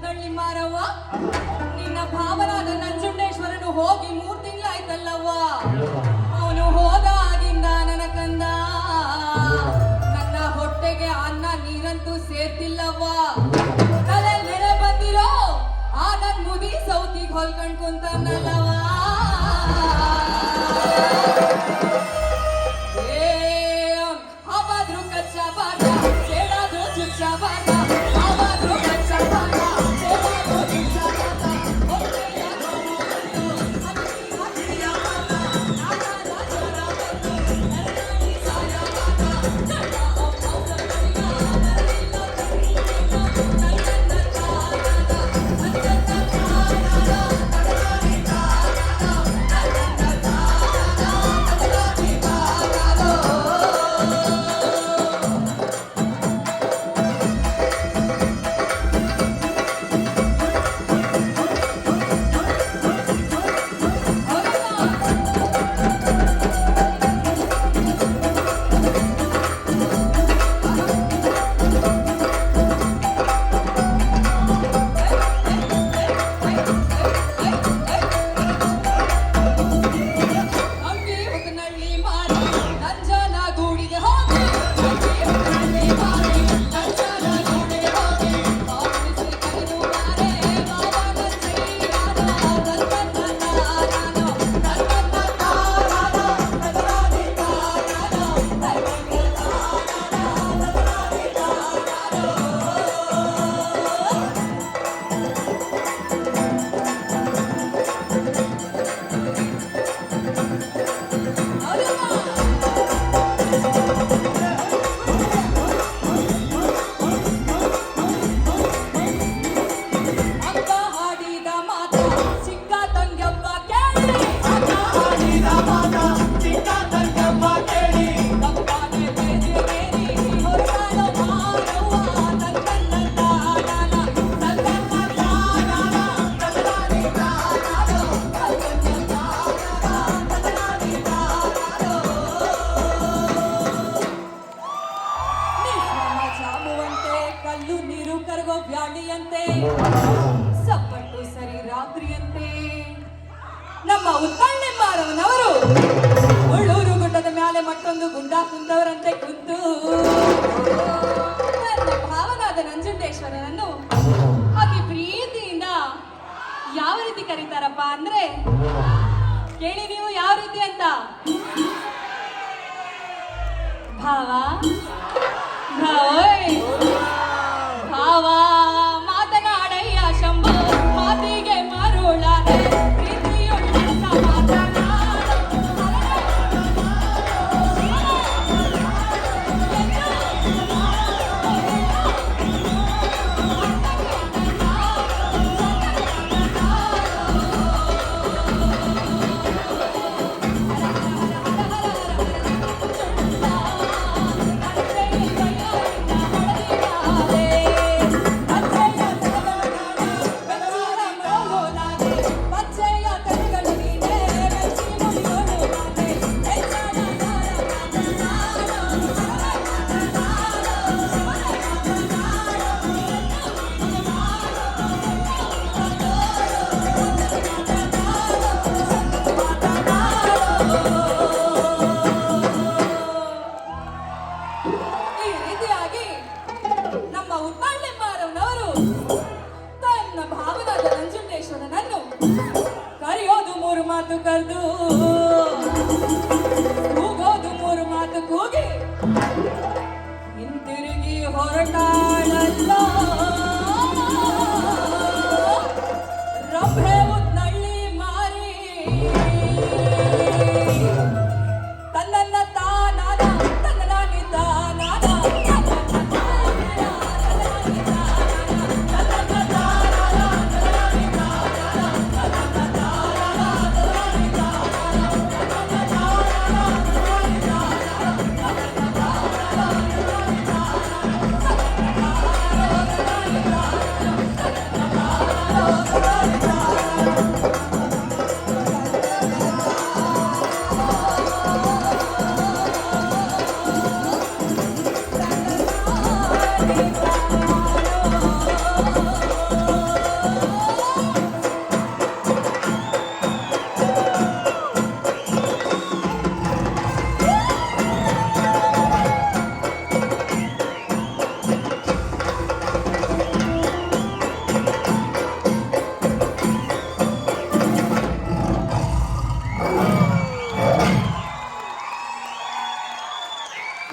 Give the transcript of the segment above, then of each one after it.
ಉತ್ತಳ್ಳಿ ಮಾರವ್ವ, ನಿನ್ನ ಭಾವನಾದ ನಂಜುಂಡೇಶ್ವರನು ಹೋಗಿ 3 ತಿಂಗಳಾಯ್ತಲ್ಲವ್ವ. ಅವನು ಹೋದಾಗಿಂದ ನನ್ನ ಕಂದ ನನ್ನ ಹೊಟ್ಟೆಗೆ ಅನ್ನ ನೀರಂತೂ ಸೇರ್ತಿಲ್ಲವ್ವ. ತಲೆ ನೆರೆ ಬಂದಿರೋ ಆ ನನ್ ಮುದಿ ಸೌತಿಗೆ ಹೊಲ್ಕೊಂಡ್ ಕುಂತನಲ್ಲವ್ವ. ಅವಾದ್ರೂ ಕಚ್ಚಾ ಬಾಗ ಸೇಡಾದ್ರೂ ಚುಚ್ಚಾ ಬಾಗ ಸಪ್ಪಟ್ಟು ಸರಿ ರಾತ್ರಿಯಂತೆ ನಮ್ಮ ಉತ್ತಳ್ಳಿ ಮಾರವನವರು ಉಳ್ಳೂರು ಗುಡ್ಡದ ಮೇಲೆ ಮತ್ತೊಂದು ಗುಂಡ ಕುಂದವರಂತೆ ಕುಂತು ನನ್ನ ಭಾವನಾದ ನಂಜುಂಡೇಶ್ವರನನ್ನು ಅತಿ ಪ್ರೀತಿಯಿಂದ ಯಾವ ರೀತಿ ಕರೀತಾರಪ್ಪ ಅಂದ್ರೆ, ಕೇಳಿ ನೀವು ಯಾವ ರೀತಿ ಅಂತ. ಭಾವ ಭಾವೋಯ್ ಭಾವ ಮಾತನಾಡಯ್ಯ ಶಂಭು ಮಾತಿಗೆ ಮರುಳಾದೆ ಪ್ರೀತಿಯುಳ್ಳ ಮಾತನಾಡು. ಮಾತು ಕರೆದು ಕೂಗೋದು 3 ಮಾತು ಕೂಗಿ ಹಿಂತಿರುಗಿ ಹೊರಟಾಳಲ್ಲ ರಂಭೆ ಉತ್ತಳ್ಳಿ ಮಾರಿ. ತನ್ನನ್ನ ತಾನಾದ ತನ್ನನಾನಿ ತಾನಾದ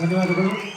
ಧನ್ಯವಾದಗಳು.